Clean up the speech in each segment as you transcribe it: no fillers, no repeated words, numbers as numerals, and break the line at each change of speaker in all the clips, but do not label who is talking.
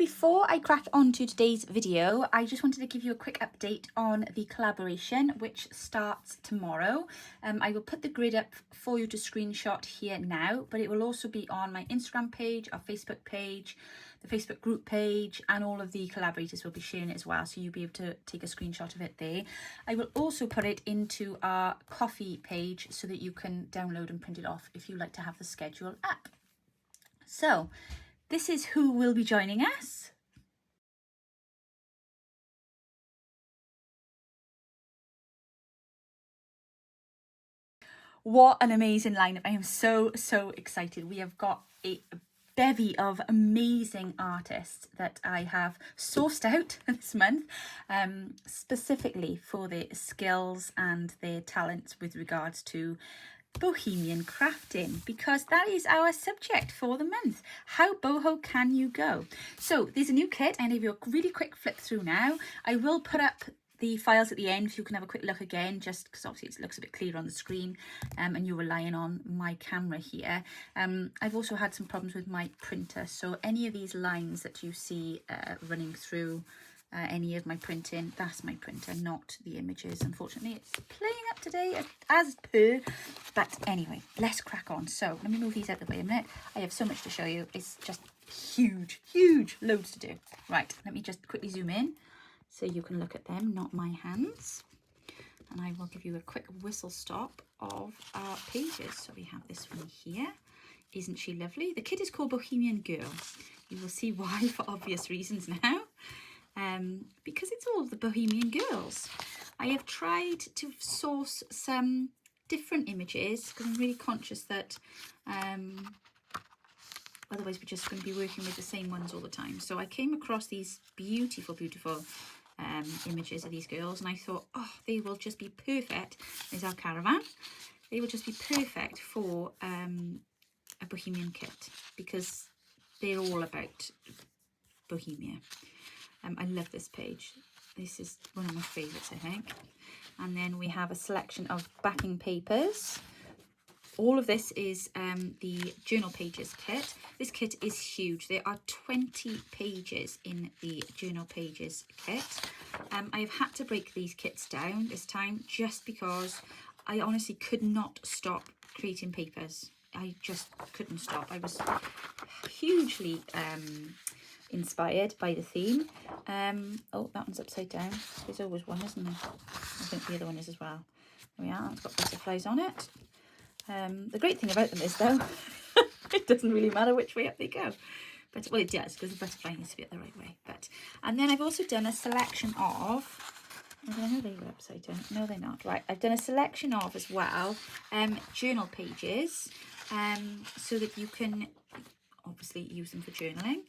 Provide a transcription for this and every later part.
before I crack on to today's video, I just wanted to give you a quick update on the collaboration, which starts tomorrow. I will put the grid up for you to screenshot here now, but it will also be on my Instagram page, our Facebook page, the Facebook group page, and all of the collaborators will be sharing it as well, so you'll be able to take a screenshot of it there. I will also put it into our coffee page so that you can download and print it off if you like to have the schedule up. So this is who will be joining us. What an amazing lineup. I am so excited. We have got a bevy of amazing artists that I have sourced out this month, specifically for their skills and their talents with regards to bohemian crafting, because that is our subject for the month. How boho can you go? So there's a new kit. I'm going to give you a really quick flip through now. I will put up the files at the end so you can have a quick look again, just because obviously it looks a bit clearer on the screen, and you're relying on my camera here. I've also had some problems with my printer, so any of these lines that you see running through any of my printing, that's my printer, not the images. Unfortunately, it's playing up today as per, but anyway, let's crack on. So let me move these out of the way a minute. I have so much to show you. It's just huge loads to do. Right, let me just quickly zoom in so you can look at them, not my hands, and I will give you a quick whistle stop of our pages. So we have this one here. Isn't she lovely? The kit is called Bohemian Girl. You will see why for obvious reasons now. Because it's all the Bohemian girls. I have tried to source some different images because I'm really conscious that otherwise we're just going to be working with the same ones all the time. So I came across these beautiful images of these girls, and I thought, oh, they will just be perfect. There's our caravan. They will just be perfect for a Bohemian kit because they're all about Bohemia. I love this page. This is one of my favourites, I think. And then we have a selection of backing papers. All of this is the journal pages kit. This kit is huge. There are 20 pages in the journal pages kit. I've had to break these kits down this time just because I honestly could not stop creating papers. I just couldn't stop. I was hugely inspired by the theme. Oh, that one's upside down. There's always one, isn't there? I think the other one is as well. There we are. It's got butterflies on it. The great thing about them is, though, it doesn't really matter which way up they go. But, well, it does, because the butterfly needs to be at the right way. And then I've also done a selection of... I know they were upside down. No, they're not. Right, I've done a selection of, as well, journal pages, so that you can obviously use them for journaling.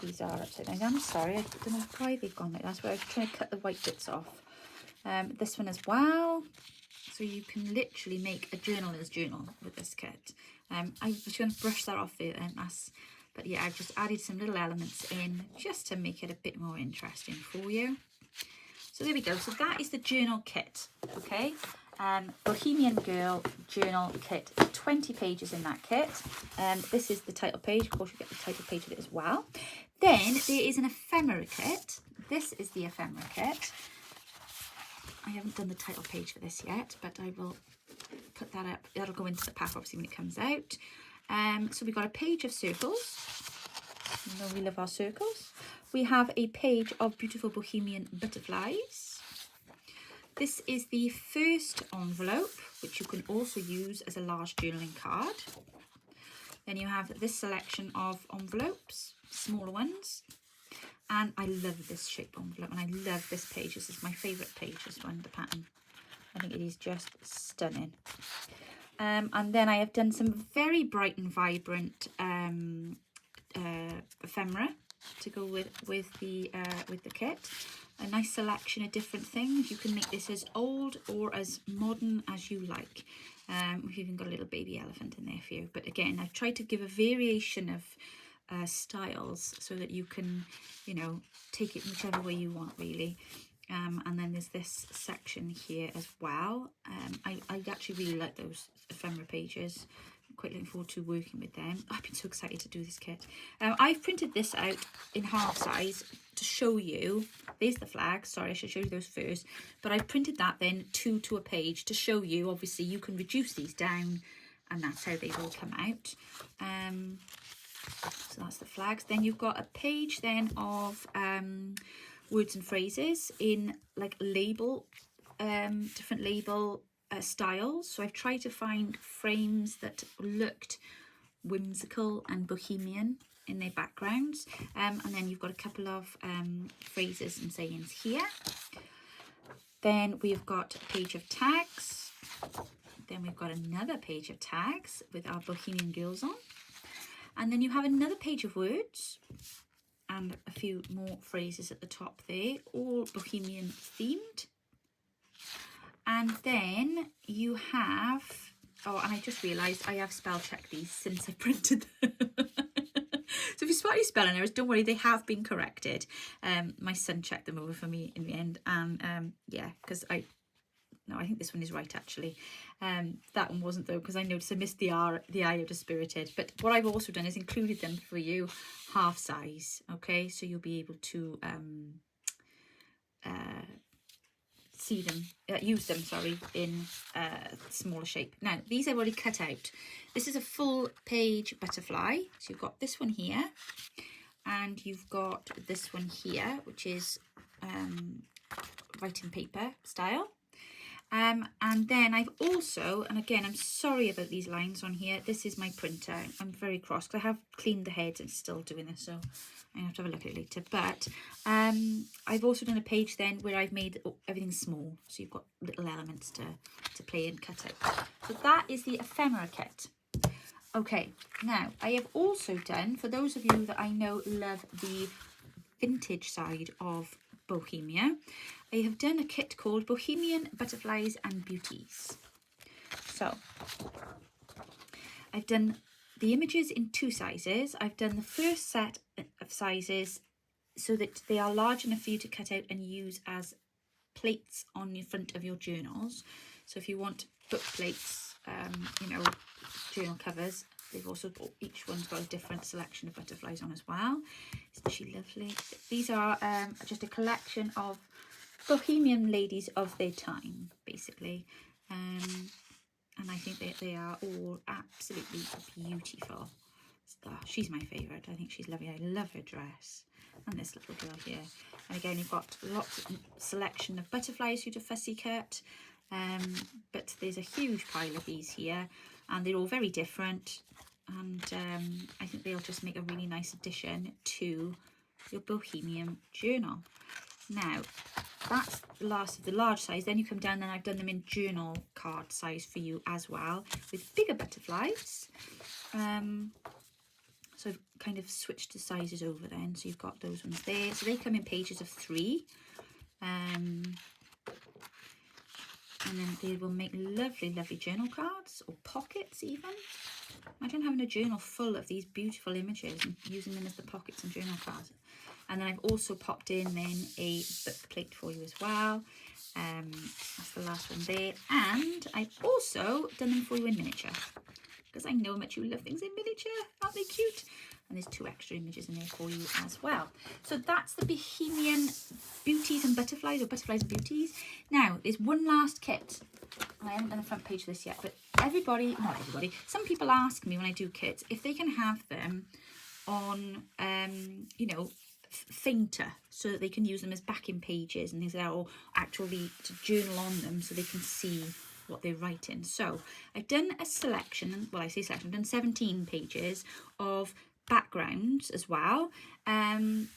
These are upside down. I'm sorry, I don't know why they've gone like that. That's where I was trying to cut the white bits off. This one as well. So you can literally make a journaler's journal with this kit. I was going to brush that off there, but yeah, I've just added some little elements in just to make it a bit more interesting for you. So there we go. So that is the journal kit, okay? Bohemian Girl journal kit, 20 pages in that kit. This is the title page. Of course, you get the title page of it as well. Then there is an ephemera kit. This is the ephemera kit. I haven't done the title page for this yet, but I will put that up. That'll go into the pack obviously when it comes out. So we've got a page of circles. You know we love our circles. We have a page of beautiful bohemian butterflies. This is the first envelope, which you can also use as a large journaling card. Then you have this selection of envelopes, smaller ones. And I love this shape envelope, and I love this page. This is my favourite page, this one, the pattern. I think it is just stunning. And then I have done some very bright and vibrant ephemera to go with the kit. A nice selection of different things. You can make this as old or as modern as you like. We've even got a little baby elephant in there for you. But again, I've tried to give a variation of styles so that you can, you know, take it whichever way you want, really. And then there's this section here as well. I actually really like those ephemera pages. quite looking forward to working with them. I've been so excited to do this kit. I've printed this out in half size to show you. There's the flags. Sorry, I should show you those first. But I've printed that then two to a page to show you. Obviously, you can reduce these down, and that's how they all come out. So that's the flags. Then you've got a page then of words and phrases in like label, different label styles. So I've tried to find frames that looked whimsical and bohemian in their backgrounds, and then you've got a couple of phrases and sayings here. Then we've got a page of tags. Then we've got another page of tags with our bohemian girls on, and then you have another page of words and a few more phrases at the top there, all bohemian themed. And then you have, oh, and I just realised I have spell checked these since I printed them. So if you spot any spelling errors, don't worry, they have been corrected. My son checked them over for me in the end, and yeah, because I think this one is right actually. That one wasn't though, because I noticed I missed the R, the I of dispirited. But what I've also done is included them for you half size, okay? So you'll be able to see them, use them, sorry, in smaller shape. Now, these I've already cut out. This is a full page butterfly. So you've got this one here, and you've got this one here, which is writing paper style. And then I've also, and again, I'm sorry about these lines on here. This is my printer. I'm very cross because I have cleaned the heads and still doing this, so I have to have a look at it later. But I've also done a page then where I've made everything small, so you've got little elements to play and cut out. So that is the ephemera kit. Okay, now I have also done, for those of you that I know love the vintage side of Bohemia, I have done a kit called Bohemian Butterflies and Beauties. So I've done the images in two sizes. I've done the first set of sizes so that they are large enough for you to cut out and use as plates on the front of your journals. So if you want book plates, you know, journal covers, they've also, each one's got a different selection of butterflies on as well. Isn't she lovely? These are just a collection of bohemian ladies of their time, basically. And I think they are all absolutely beautiful. Oh, she's my favourite. I think she's lovely. I love her dress. And this little girl here. And again, you've got lots of selection of butterflies for you to fussy cut. But there's a huge pile of these here. And they're all very different. And I think they'll just make a really nice addition to your Bohemian journal. Now, that's the last of the large size. Then you come down, and I've done them in journal card size for you as well, with bigger butterflies. So I've kind of switched the sizes over then. So you've got those ones there. So they come in pages of 3. And then they will make lovely, lovely journal cards, or pockets even. Imagine having a journal full of these beautiful images and using them as the pockets and journal cards. And then I've also popped in then a book plate for you as well. That's the last one there. And I've also done them for you in miniature, because I know how much you love things in miniature. Aren't they cute? And there's 2 extra images in there for you as well. So that's the Bohemian Beauties and Butterflies, or Butterflies and Beauties. Now, there's one last kit. I haven't done the front page of this yet, but everybody, not everybody, some people ask me when I do kits if they can have them on, you know, fainter, so that they can use them as backing pages and things like that, or actually to journal on them so they can see what they're writing. So I've done a selection, well, I say selection, I've done 17 pages of backgrounds as well, and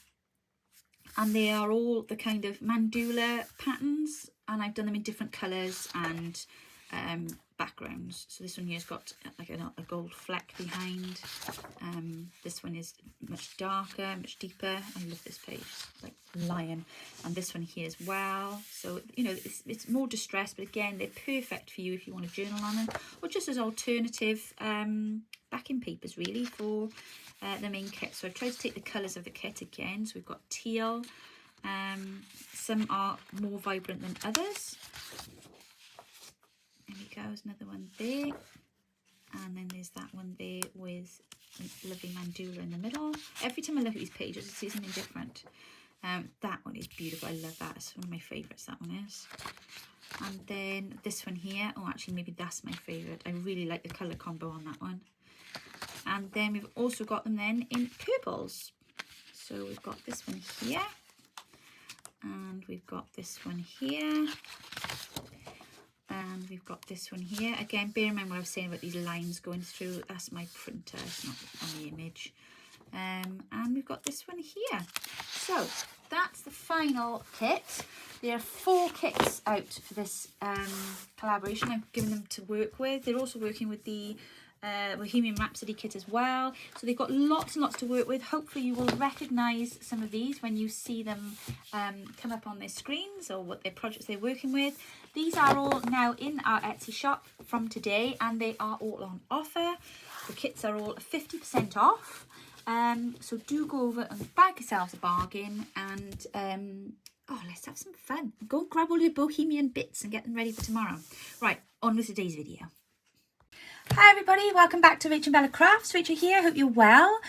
they are all the kind of mandala patterns, and I've done them in different colours and backgrounds. So this one here's got like a gold fleck behind. This one is much darker, much deeper. I love this page, like lion. And this one here as well. So, you know, it's more distressed, but again, they're perfect for you if you want to journal on them, or just as alternative backing papers really for the main kit. So I've tried to take the colours of the kit again. So we've got teal. Some are more vibrant than others. There we go, there's another one there. And then there's that one there with a lovely mandula in the middle. Every time I look at these pages, I see something different. That one is beautiful. I love that. It's one of my favourites, that one is. And then this one here. Oh, actually, maybe that's my favourite. I really like the colour combo on that one. And then we've also got them then in purples. So we've got this one here. And we've got this one here. And we've got this one here. Again, bear in mind what I was saying about these lines going through. That's my printer, it's not on the image. And we've got this one here. So that's the final kit. There are 4 kits out for this collaboration. I've given them to work with. They're also working with the Bohemian Rhapsody kit as well. So they've got lots and lots to work with. Hopefully you will recognise some of these when you see them come up on their screens, or what their projects they're working with. These are all now in our Etsy shop from today, and they are all on offer. The kits are all 50% off. So do go over and bag yourselves a bargain, and oh, let's have some fun. Go and grab all your bohemian bits and get them ready for tomorrow. Right, on with today's video. Hi everybody, welcome back to RACHANDBELLACRAFTS. Rachel here, hope you're well.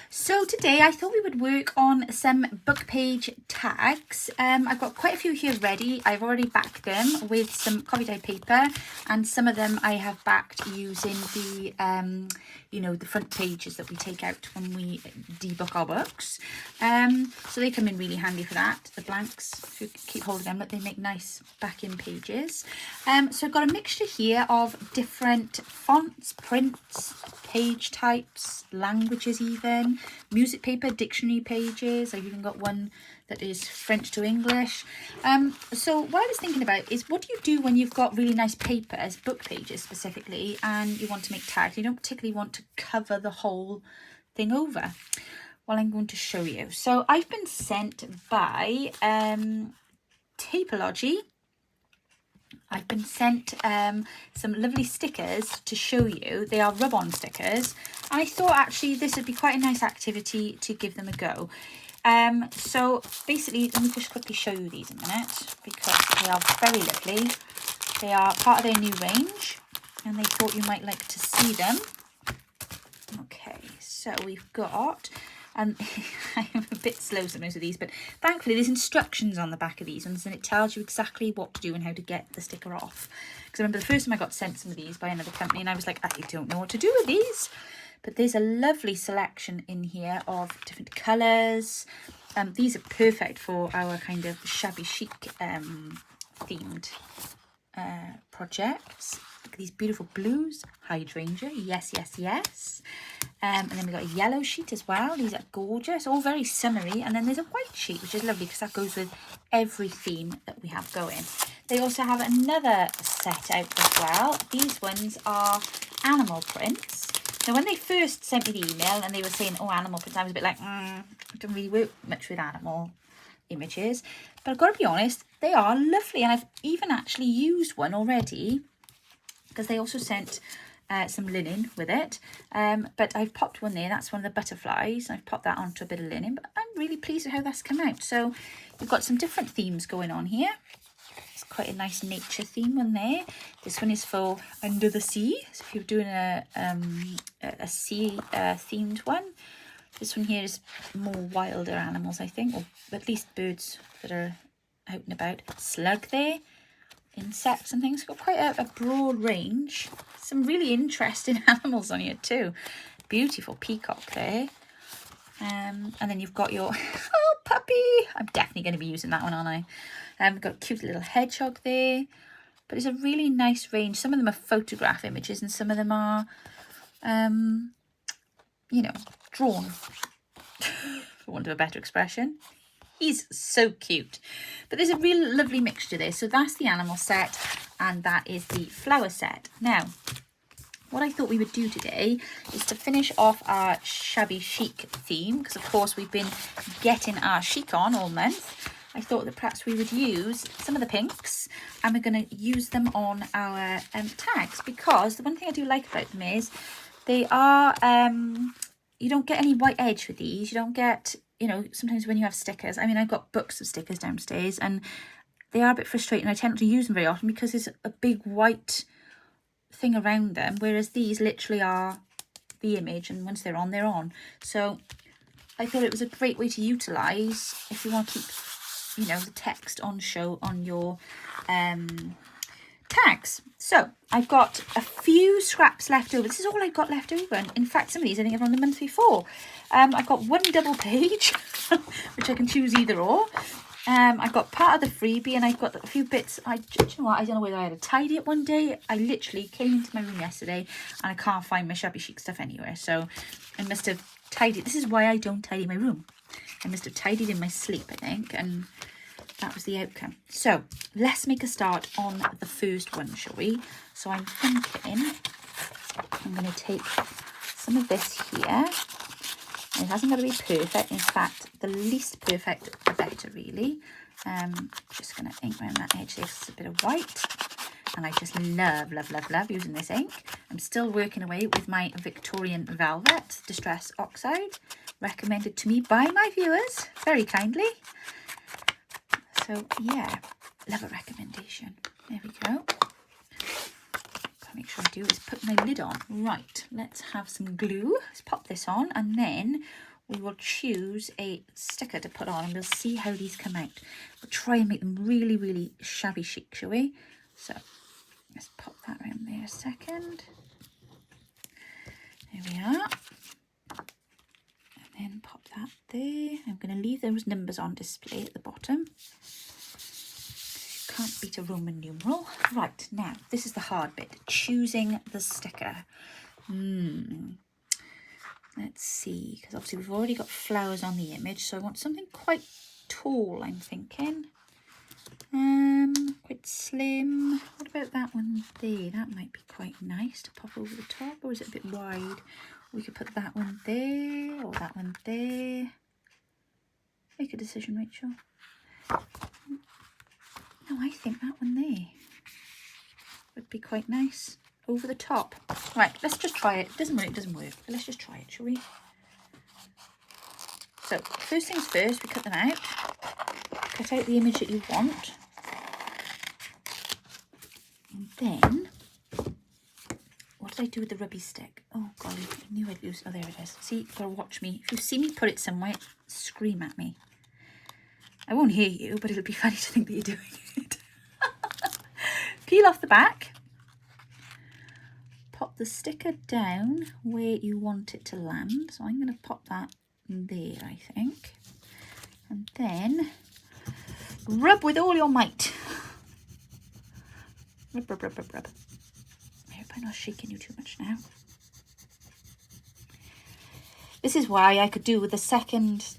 So today I thought we would work on some book page tags. I've got quite a few here ready. I've already backed them with some coffee dyed paper, and some of them I have backed using the you know, the front pages that we take out when we debook our books. So they come in really handy for that. The blanks, if you keep hold of them, but they make nice back-in pages. So I've got a mixture here of different fonts, prints, page types, languages even, music paper, dictionary pages. I've even got one that is French to English. So what I was thinking about is, what do you do when you've got really nice papers, book pages specifically, and you want to make tags? You don't particularly want to cover the whole thing over. Well, I'm going to show you. So I've been sent by Taperlogy. I've been sent some lovely stickers to show you. They are rub-on stickers, and I thought actually this would be quite a nice activity to give them a go. So basically, let me just quickly show you these a minute, because they are very lovely. They are part of their new range, and they thought you might like to see them. Okay, so we've got, and I'm a bit slow sometimes with these, but thankfully there's instructions on the back of these ones, and it tells you exactly what to do and how to get the sticker off. Because I remember the first time I got sent some of these by another company, and I was like, I don't know what to do with these. But there's a lovely selection in here of different colours. These are perfect for our kind of shabby chic themed projects. Look at these beautiful blues, hydrangea, yes, yes, yes. And then we've got a yellow sheet as well. These are gorgeous, all very summery. And then there's a white sheet, which is lovely because that goes with every theme that we have going. They also have another set out as well. These ones are animal prints. Now, when they first sent me the email and they were saying, oh, animal prints, I was a bit like, I don't really work much with animal images. But I've got to be honest, they are lovely. And I've even actually used one already, because they also sent some linen with it. But I've popped one there. That's one of the butterflies. I've popped that onto a bit of linen. But I'm really pleased with how that's come out. So we've got some different themes going on here. It's quite a nice nature theme one there. This one is for under the sea. So if you're doing a sea themed one. This one here is more wilder animals, I think, or at least birds that are out and about. Slug there, insects and things. It's got quite a broad range. Some really interesting animals on here too. Beautiful peacock there. And then you've got your oh, puppy. I'm definitely going to be using that one, aren't I? We've got a cute little hedgehog there. But it's a really nice range. Some of them are photograph images and some of them are, you know, drawn, for want of a better expression. He's so cute. But there's a real lovely mixture there. So that's the animal set, and that is the flower set. Now, what I thought we would do today is to finish off our shabby chic theme, because of course we've been getting our chic on all month. I thought that perhaps we would use some of the pinks, and we're going to use them on our tags, because the one thing I do like about them is they are, you don't get any white edge with these. You don't get, you know, sometimes when you have stickers, I mean, I've got books of stickers downstairs, and they are a bit frustrating. I tend not to use them very often because there's a big white thing around them, whereas these literally are the image, and once they're on, they're on. So I thought it was a great way to utilise if you want to keep, you know, the text on show on your tags. So I've got a few scraps left over. This is all I've got left over, and in fact some of these I think are from the month before. I've got one double page which I can choose either or. I've got part of the freebie, and I've got a few bits. You know what, I don't know whether I had to tidy it one day. I literally came into my room yesterday and I can't find my shabby chic stuff anywhere, so I must have tidied. This is why I don't tidy my room. I must have tidied in my sleep, I think, and that was the outcome. So let's make a start on the first one, shall we? So I'm thinking I'm going to take some of this here. It hasn't got to be perfect. In fact, the least perfect, the better, really. Just going to ink around that edge. There's a bit of white. And I just love, love, love, love using this ink. I'm still working away with my Victorian Velvet Distress Oxide, recommended to me by my viewers, very kindly. So yeah, love a recommendation. There we go. Gotta make sure I do is put my lid on. Right, let's have some glue. Let's pop this on, and then we will choose a sticker to put on, and we'll see how these come out. We'll try and make them really, really shabby chic, shall we? So let's pop that around there a second. There we are. And then pop that there. I'm going to leave those numbers on display at the bottom. Can't beat a Roman numeral. Right, now this is the hard bit, choosing the sticker. Let's see, because obviously we've already got flowers on the image, so I want something quite tall, I'm thinking. Quite slim. What about that one there? That might be quite nice to pop over the top, or is it a bit wide? We could put that one there, or that one there. Make a decision, Rachel. No, I think that one there would be quite nice over the top. Right, let's just try it. It doesn't work, it doesn't work. But let's just try it, shall we? So, first things first, we cut them out. Cut out the image that you want. And then, what did I do with the rubby stick? Oh, golly, I knew I'd use... Oh, there it is. See, you've got to watch me. If you see me put it somewhere, scream at me. I won't hear you, but it'll be funny to think that you're doing it. Peel off the back. Pop the sticker down where you want it to land. So I'm going to pop that there, I think. And then rub with all your might. Rub, rub, rub, rub, rub. I hope I'm not shaking you too much now. This is why I could do with the second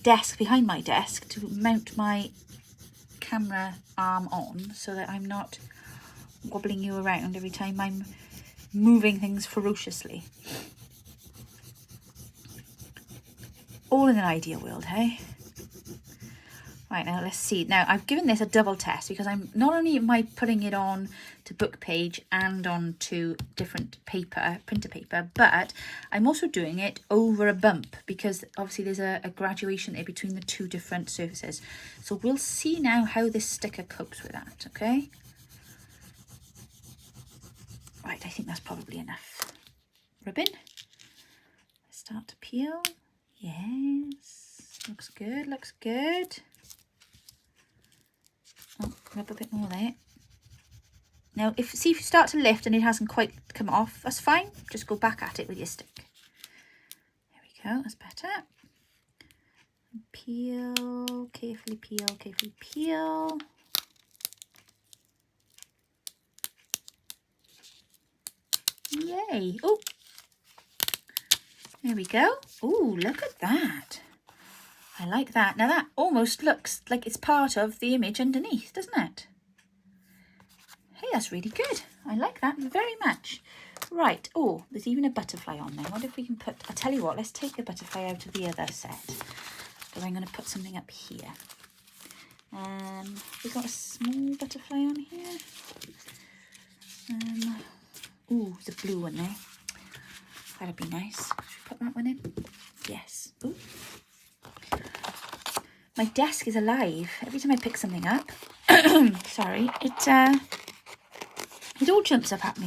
desk behind my desk to mount my camera arm on, so that I'm not wobbling you around every time I'm moving things ferociously. All in an ideal world, hey? Right, now let's see. Now I've given this a double test because I'm not only am I putting it on to BookPage and onto different paper, printer paper, but I'm also doing it over a bump because obviously there's a graduation there between the two different surfaces. So we'll see now how this sticker copes with that, okay? Right, I think that's probably enough. Ribbon. Start to peel. Yes, looks good, looks good. Oh, rub a bit more there. Now, see if you start to lift and it hasn't quite come off, that's fine. Just go back at it with your stick. There we go, that's better. Peel, carefully peel, carefully peel. Yay. Oh, there we go. Oh, look at that. I like that. Now that almost looks like it's part of the image underneath, doesn't it? Hey, that's really good. I like that very much. Right. Oh, there's even a butterfly on there. What if we can put... I'll tell you what, let's take the butterfly out of the other set. Because I'm going to put something up here. We've got a small butterfly on here. Ooh, the blue one there. That'd be nice. Should we put that one in? Yes. Ooh. My desk is alive. Every time I pick something up, sorry, it all jumps up at me.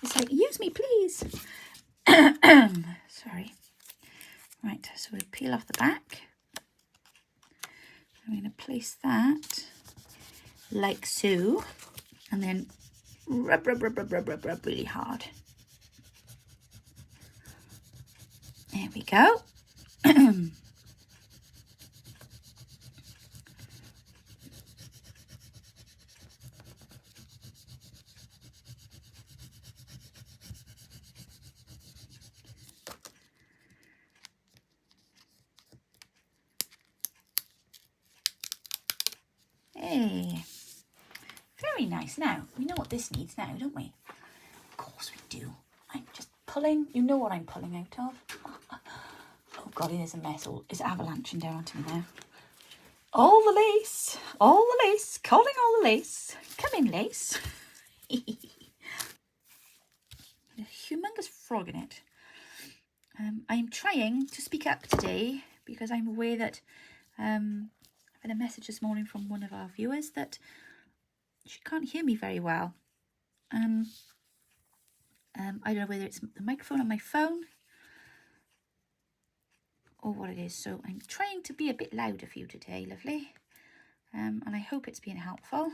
It's like, use me, please. Sorry. Right, so we peel off the back. I'm going to place that like so, and then rub really hard. There we go. Hey, very nice. Now, we know what this needs now, don't we? Of course we do. I'm just pulling. You know what I'm pulling out of. Oh, God, it is a mess. It's avalanching down onto me now. All the lace. All the lace. Calling all the lace. Come in, lace. A humongous frog in it. I'm trying to speak up today because I'm aware that I've had a message this morning from one of our viewers that she can't hear me very well. I don't know whether it's the microphone on my phone or what it is. So I'm trying to be a bit louder for you today, lovely. And I hope it's been helpful.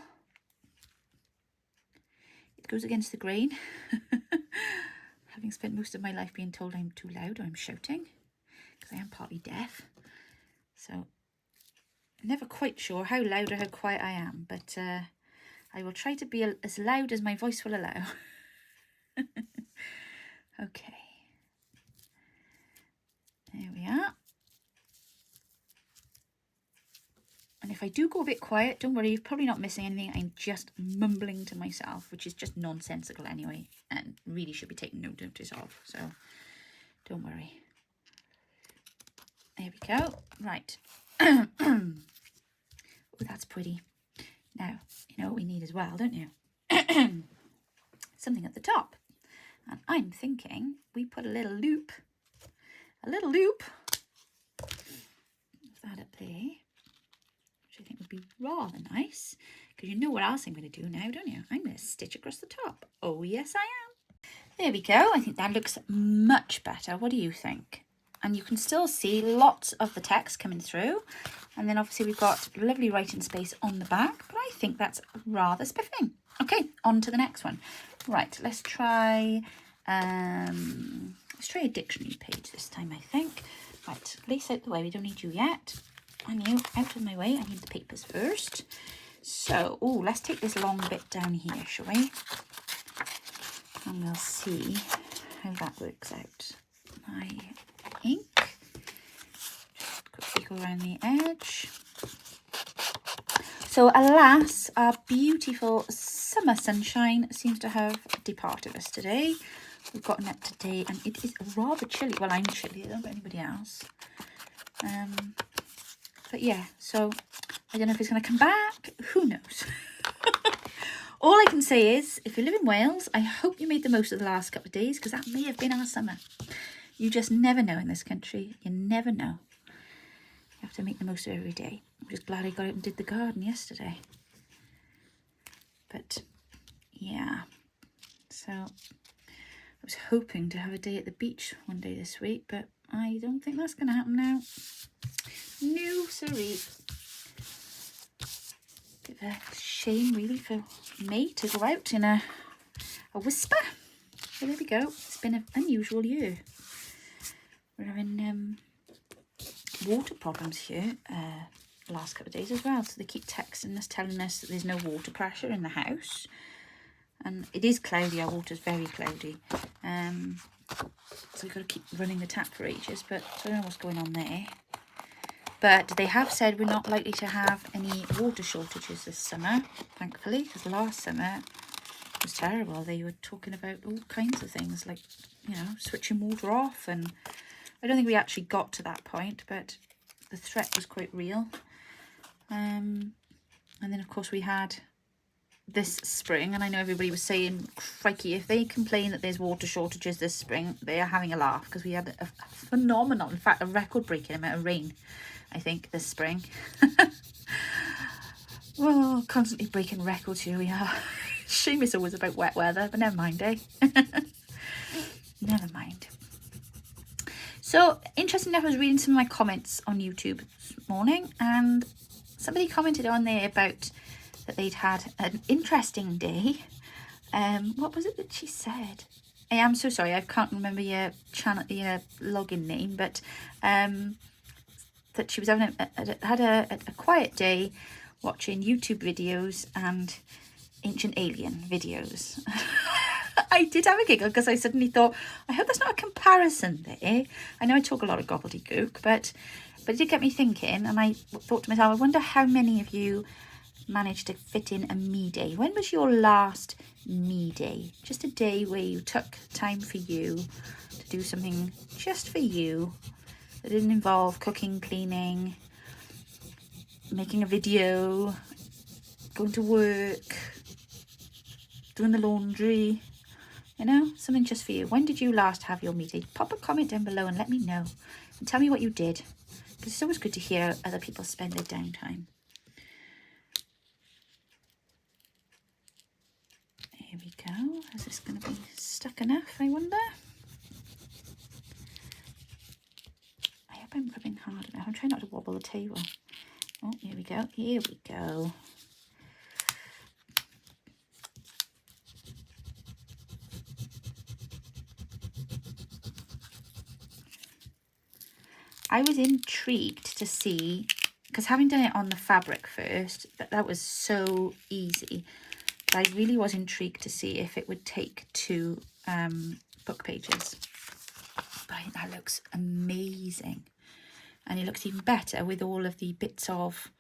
It goes against the grain. Having spent most of my life being told I'm too loud or I'm shouting, because I am partly deaf. So I'm never quite sure how loud or how quiet I am, but I will try to be as loud as my voice will allow. Okay. There we are. And if I do go a bit quiet, don't worry, you're probably not missing anything. I'm just mumbling to myself, which is just nonsensical anyway, and really should be taken no notice of. So don't worry. There we go. Right. Oh, that's pretty. Now, you know what we need as well, don't you? Something at the top. And I'm thinking we put a little loop of that up there, which I think would be rather nice, because you know what else I'm going to do now, don't you? I'm going to stitch across the top. Oh, yes, I am. There we go. I think that looks much better. What do you think? And you can still see lots of the text coming through. And then obviously we've got lovely writing space on the back, but I think that's rather spiffing. Okay, on to the next one. Right, let's try a dictionary page this time, I think. Right, lace out the way. We don't need you yet. And you out of my way. I need the papers first. So, oh, let's take this long bit down here, shall we? And we'll see how that works out. My ink. Just quickly go around the edge. So, alas, our beautiful summer sunshine seems to have departed us today. We've gotten up today and it is rather chilly. Well, I'm chilly. I don't know about anybody else. But yeah, so I don't know if it's going to come back. Who knows? All I can say is, if you live in Wales, I hope you made the most of the last couple of days, because that may have been our summer. You just never know in this country. You never know. You have to make the most of every day. I'm just glad I got out and did the garden yesterday. But yeah, so I was hoping to have a day at the beach one day this week, but I don't think that's going to happen now. No, sorry. Bit of a shame, really, for me to go out in a whisper. So there we go. It's been an unusual year. We're having water problems here the last couple of days as well. So they keep texting us, telling us that there's no water pressure in the house. And it is cloudy. Our water's very cloudy. So we've got to keep running the tap for ages. But I don't know what's going on there. But they have said we're not likely to have any water shortages this summer, thankfully, because last summer it was terrible. They were talking about all kinds of things, like, you know, switching water off. And I don't think we actually got to that point, but the threat was quite real. And then, of course, we had this spring, and I know everybody was saying, crikey, if they complain that there's water shortages this spring, they are having a laugh, because we had a phenomenal, in fact, a record-breaking amount of rain. I think, this spring. Well, constantly breaking records here we are. Shame it's always about wet weather, but never mind, eh? Never mind. So, interesting enough, I was reading some of my comments on YouTube this morning, and somebody commented on there about that they'd had an interesting day. What was it that she said? I am so sorry, I can't remember your channel, your login name, but that she was having had a quiet day watching YouTube videos and Ancient Alien videos. I did have a giggle because I suddenly thought, I hope there's not a comparison there. I know I talk a lot of gobbledygook, but it did get me thinking, and I thought to myself, I wonder how many of you managed to fit in a me day. When was your last me day? Just a day where you took time for you to do something just for you that didn't involve cooking, cleaning, making a video, going to work, doing the laundry, you know, something just for you. When did you last have your me day? Pop a comment down below and let me know, and tell me what you did, because it's always good to hear other people spend their downtime. Here we go. Is this going to be stuck enough, I wonder? I hope I'm rubbing hard enough. I'm trying not to wobble the table. Oh, here we go. Here we go. I was intrigued to see, because having done it on the fabric first, that was so easy. But I really was intrigued to see if it would take 2 book pages. But I think that looks amazing. And it looks even better with all of the bits of,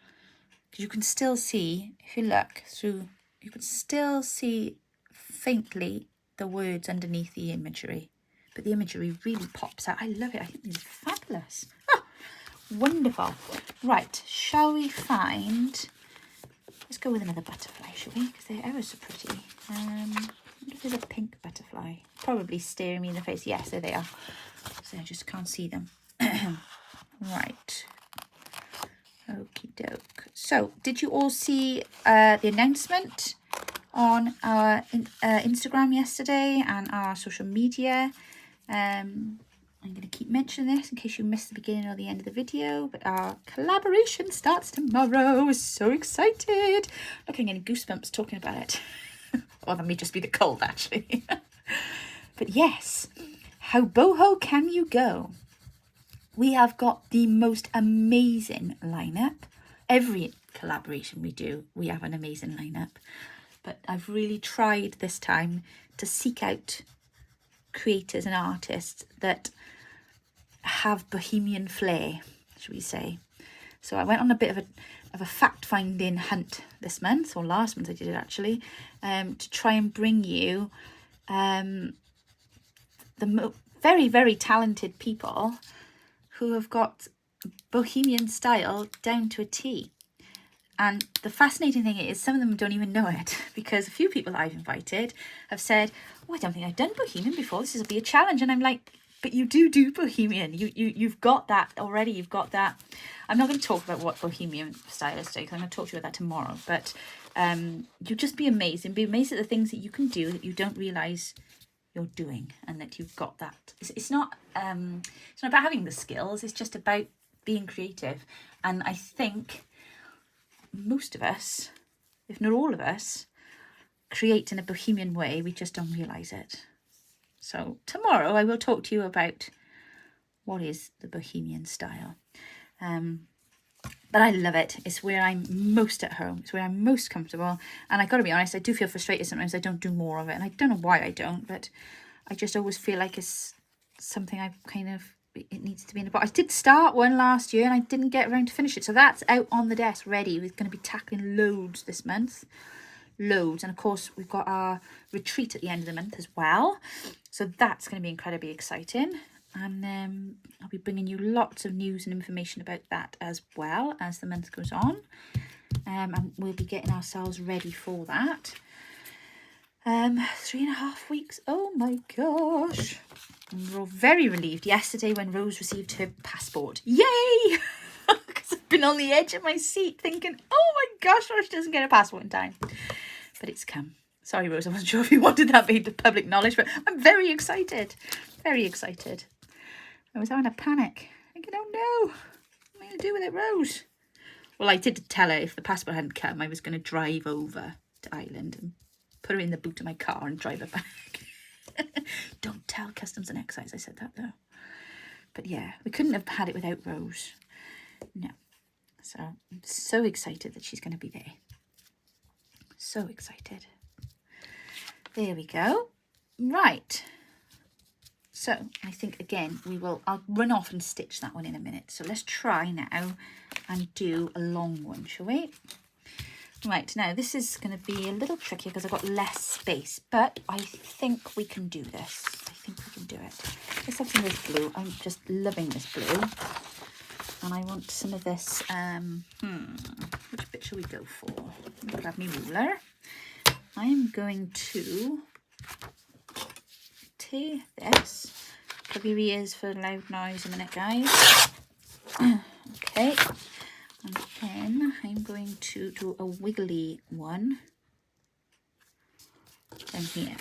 because you can still see, if you look through, you can still see faintly the words underneath the imagery. But the imagery really pops out. I love it. I think this is fabulous. Oh, wonderful. Right, shall we find, let's go with another butterfly, shall we? Because they're ever so pretty. I wonder if there's a pink butterfly. Probably staring me in the face. Yes, there they are. So I just can't see them. Right. Okie doke. So, did you all see the announcement on our Instagram yesterday and our social media? I'm going to keep mentioning this in case you missed the beginning or the end of the video, but our collaboration starts tomorrow. We're so excited. Look, I'm getting goosebumps talking about it. Or that may just be the cold, actually. But yes, how boho can you go? We have got the most amazing lineup. Every collaboration we do, we have an amazing lineup. But I've really tried this time to seek out creators and artists that have bohemian flair, should we say. So I went on a bit of a fact-finding hunt this month, or last month I did it actually, to try and bring you the very, very talented people who have got bohemian style down to a T. And the fascinating thing is some of them don't even know it, because a few people I've invited have said, oh, I don't think I've done bohemian before, this will be a challenge. And I'm like, but you do bohemian. You've got that already. You've got that. I'm not going to talk about what bohemian style is today, because I'm going to talk to you about that tomorrow. But you'll just be amazed, and be amazed at the things that you can do that you don't realise you're doing, and that you've got that. It's not about having the skills. It's just about being creative. And I think most of us, if not all of us, create in a bohemian way. We just don't realise it. So tomorrow I will talk to you about what is the bohemian style. But I love it. It's where I'm most at home. It's where I'm most comfortable. And I got to be honest, I do feel frustrated sometimes I don't do more of it. And I don't know why I don't, but I just always feel like it's something I've it needs to be in the box. I did start one last year and I didn't get around to finish it. So that's out on the desk ready. We're going to be tackling loads this month. Loads. And of course, we've got our retreat at the end of the month as well. So that's going to be incredibly exciting. And I'll be bringing you lots of news and information about that as well as the month goes on. And we'll be getting ourselves ready for that. 3.5 weeks. Oh my gosh. And we're all very relieved yesterday when Rose received her passport. Yay! Because been on the edge of my seat thinking, oh my gosh, Rose doesn't get a passport in time. But it's come. Sorry, Rose, I wasn't sure if you wanted that made to public knowledge, but I'm very excited. Very excited. I was having a panic. Thinking, oh no, what am I going to do with it, Rose? Well, I did tell her if the passport hadn't come, I was going to drive over to Ireland and put her in the boot of my car and drive her back. Don't tell Customs and Excise I said that, though. But yeah, we couldn't have had it without Rose. No. So I'm so excited that she's going to be there. So excited. There we go. Right. So I think, again, I'll run off and stitch that one in a minute. So let's try now and do a long one, shall we? Right, now this is going to be a little tricky because I've got less space, but I think we can do this. I think we can do it. Let's have some of this blue. I'm just loving this blue. And I want some of this, which bit shall we go for? Let me grab my ruler. I'm going to tear this. Cover your ears for loud noise a minute, guys. Okay. And then I'm going to do a wiggly one down here.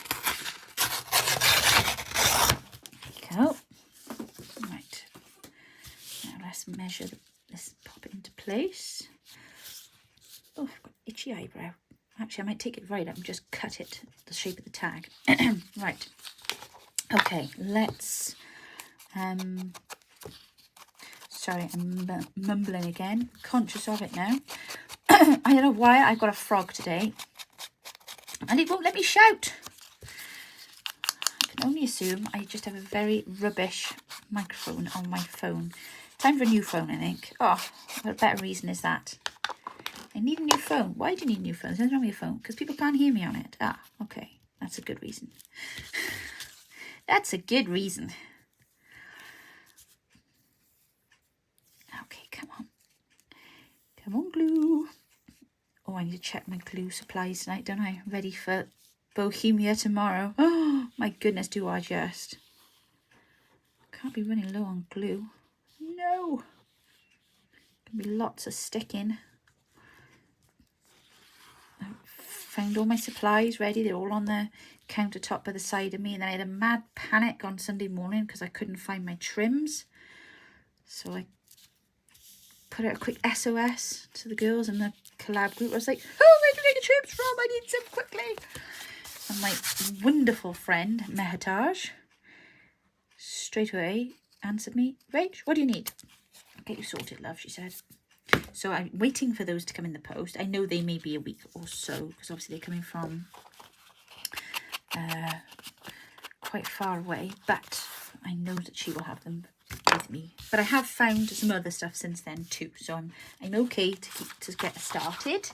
There we go. Right. Now let's measure this, pop it into place. Oh, I've got itchy eyebrow. Actually, I might take it right up and just cut it the shape of the tag. Right. Okay, let's... Sorry, I'm mumbling again. Conscious of it now. I don't know why I've got a frog today. And it won't let me shout. I can only assume I just have a very rubbish microphone on my phone. Time for a new phone, I think. Oh, what a better reason is that? I need a new phone. Why do you need a new phone? There's nothing wrong with your phone. Because people can't hear me on it. Ah, okay. That's a good reason. That's a good reason. Okay, come on. Come on, glue. Oh, I need to check my glue supplies tonight, don't I? Ready for Bohemia tomorrow. Oh, my goodness, do I just. Can't be running low on glue. No. Gonna be lots of sticking. I found all my supplies ready. They're all on the countertop by the side of me. And then I had a mad panic on Sunday morning because I couldn't find my trims. So I put out a quick SOS to the girls in the collab group. I was like, oh, where do you get your trims from? I need some quickly. And my wonderful friend, Mehataj, straight away answered me, Rach, what do you need? I'll get you sorted, love, she said. So I'm waiting for those to come in the post. I know they may be a week or so, because obviously they're coming from quite far away, but I know that she will have them with me. But I have found some other stuff since then too, so I'm okay to get started.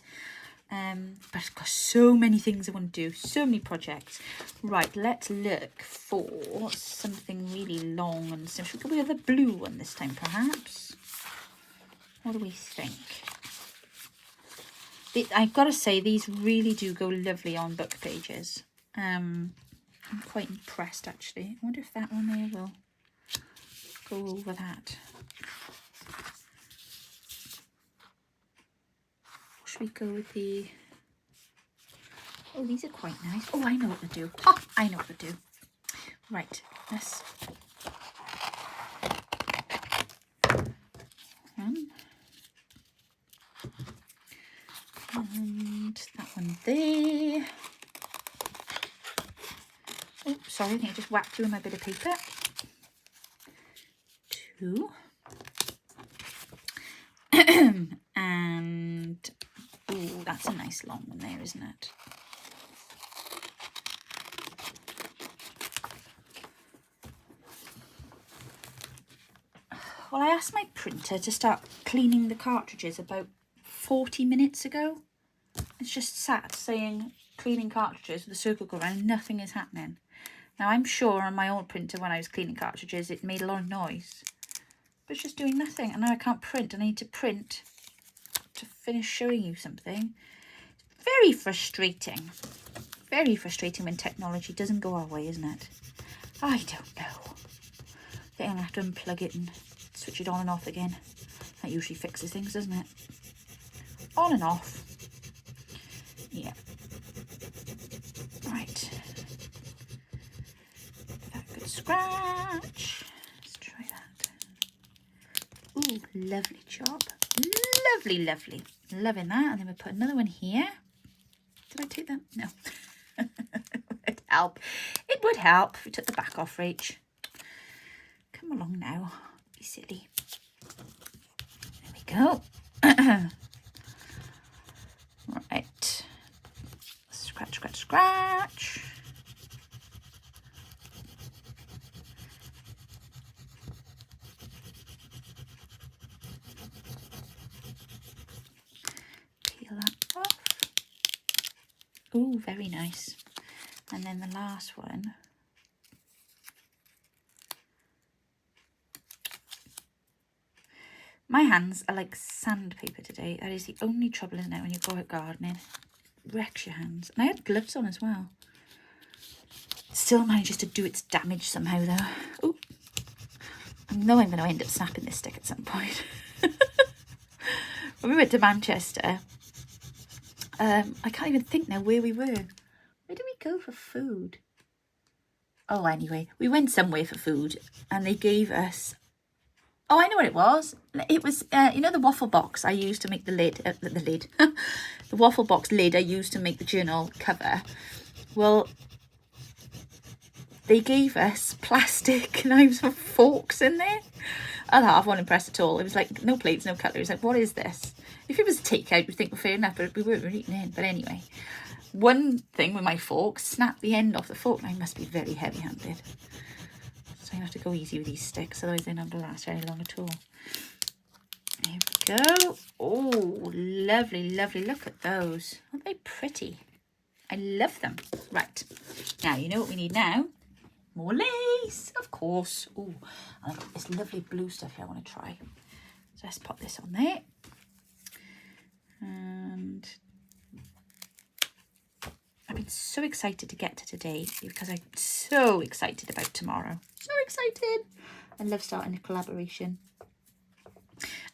But I've got so many things I want to do, so many projects. Right, let's look for something really long and simple. Should we go with the blue one this time, perhaps? What do we think? I've got to say, these really do go lovely on book pages. I'm quite impressed, actually. I wonder if that one there will go over that. Should we go with the... Oh, these are quite nice. Oh, I know what to do. Oh, I know what to do. Right, let's... And that one there. Oh, sorry, I think I just whacked through my bit of paper. 2. And, oh, that's a nice long one there, isn't it? Well, I asked my printer to start cleaning the cartridges about 40 minutes ago. It's just sat saying cleaning cartridges with a circle go around, nothing is happening. Now, I'm sure on my old printer when I was cleaning cartridges, it made a lot of noise. But it's just doing nothing. And now I can't print. And I need to print to finish showing you something. Very frustrating. Very frustrating when technology doesn't go our way, isn't it? I don't know. I think I'm going to have to unplug it and switch it on and off again. That usually fixes things, doesn't it? On and off. Yeah. Right. Give that a good scratch. Let's try that. Ooh, lovely job. Lovely, lovely. Loving that. And then we'll put another one here. Did I take that? No. It would help. It would help if we took the back off, Rach. Come along now. Be silly. There we go. Right. Scratch, scratch, scratch. Peel that off. Oh, very nice. And then the last one. My hands are like sandpaper today. That is the only trouble, isn't it, when you go out gardening? Wrecks your hands. And I had gloves on as well. Still manages to do its damage somehow, though. Oh, I know I'm going to end up snapping this stick at some point. When we went to Manchester, I can't even think now where we were. Where did we go for food? Oh, anyway, we went somewhere for food and they gave us... Oh, I know what it was. It was, you know, the waffle box I used to make the lid, the waffle box lid I used to make the journal cover. Well, they gave us plastic knives and forks in there. I wasn't impressed at all. It was like, no plates, no cutlery. It was like, what is this? If it was a takeout, you'd think, well, fair enough, but we weren't really eating in. But anyway, one thing with my fork, snapped the end off the fork. I must be very heavy-handed. So I have to go easy with these sticks, otherwise they're not going to last very long at all. There we go. Oh, lovely, lovely. Look at those. Aren't they pretty? I love them. Right. Now, you know what we need now? More lace, of course. Oh, I've got this lovely blue stuff here I want to try. So let's pop this on there. And I've been so excited to get to today because I'm so excited about tomorrow. So excited. I love starting a collaboration.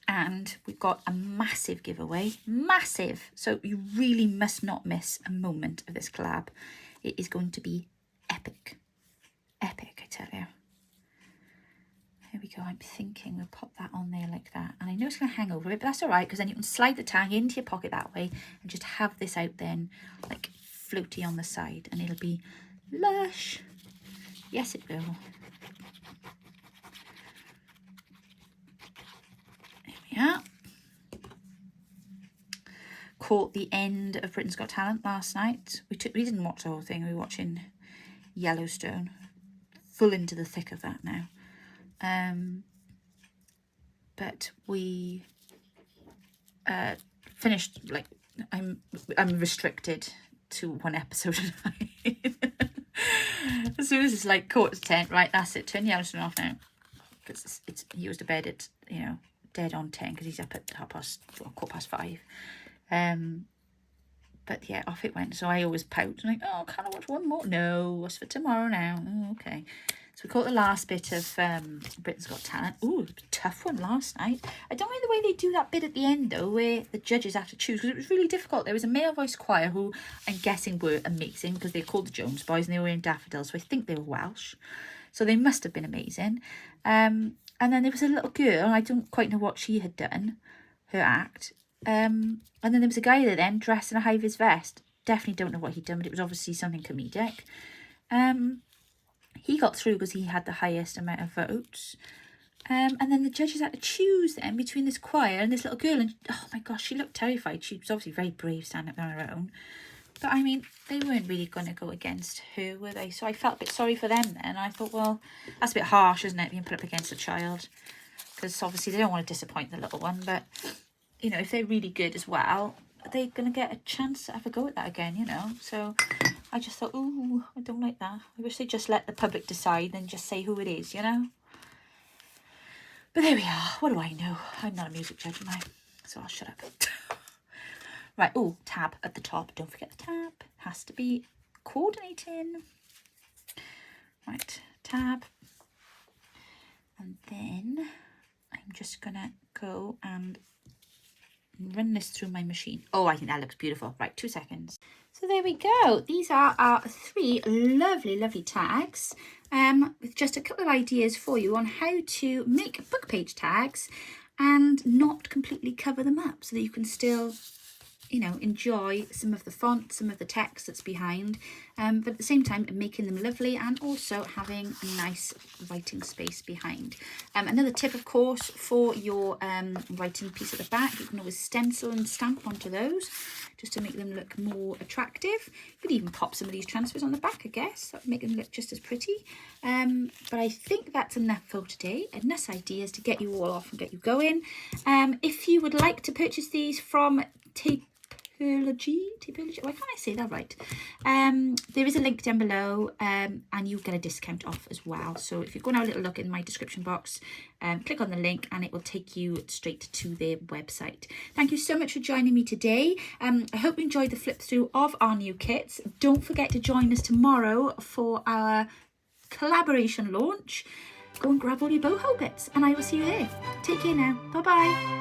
And we've got a massive giveaway. Massive. So you really must not miss a moment of this collab. It is going to be epic. Epic, I tell you. There we go. I'm thinking we'll pop that on there like that. And I know it's going to hang over it, but that's all right because then you can slide the tag into your pocket that way and just have this out then like floaty on the side and it'll be lush. Yes, it will. There we are. Caught the end of Britain's Got Talent last night. We didn't watch the whole thing. We were watching Yellowstone. Full into the thick of that now. But we finished, like, I'm restricted to one episode a night. As soon as it's like 10:15, right, that's it, turn Yellowstone off now. Because he goes to bed at, you know, dead on 10 because he's up at 5:15. But yeah, off it went. So I always pout. I'm like, oh, can I watch one more? No, what's for tomorrow now? Oh, okay. So we caught the last bit of Britain's Got Talent. Ooh, it was a tough one last night. I don't like the way they do that bit at the end, though, where the judges have to choose, because it was really difficult. There was a male voice choir who I'm guessing were amazing, because they're called the Jones Boys, and they were in daffodils, so I think they were Welsh. So they must have been amazing. And then there was a little girl, I don't quite know what she had done, her act. And then there was a guy there then, dressed in a high-vis vest. Definitely don't know what he'd done, but it was obviously something comedic. He got through because he had the highest amount of votes. And then the judges had to choose then between this choir and this little girl. And oh my gosh, she looked terrified. She was obviously very brave standing up on her own. But I mean, they weren't really going to go against her, were they? So I felt a bit sorry for them then. I thought, well, that's a bit harsh, isn't it, being put up against a child? Because obviously they don't want to disappoint the little one. But, you know, if they're really good as well, they're going to get a chance to have a go at that again, you know. So I just thought, ooh, I don't like that. I wish they'd just let the public decide and just say who it is, you know. But there we are. What do I know? I'm not a music judge, am I? So I'll shut up. Right, oh, tab at the top. Don't forget the tab. Has to be coordinating. Right, tab. And then I'm I'm just gonna go and run this through my machine. Oh, I think that looks beautiful. Right, 2 seconds. So there we go. These are our 3 lovely, lovely tags with just a couple of ideas for you on how to make book page tags and not completely cover them up so that you can still, you know, enjoy some of the font, some of the text that's behind, but at the same time making them lovely and also having a nice writing space behind. Another tip, of course, for your writing piece at the back, you can always stencil and stamp onto those just to make them look more attractive. You could even pop some of these transfers on the back, I guess. That would make them look just as pretty. But I think that's enough for today. Enough ideas to get you all off and get you going. If you would like to purchase these from Taperlogy, why can't I say that right? There is a link down below and you get a discount off as well. So if you go and have a little look in my description box, click on the link and it will take you straight to their website. Thank you so much for joining me today. I hope you enjoyed the flip through of our new kits. Don't forget to join us tomorrow for our collaboration launch. Go and grab all your boho bits and I will see you there. Take care now. Bye bye.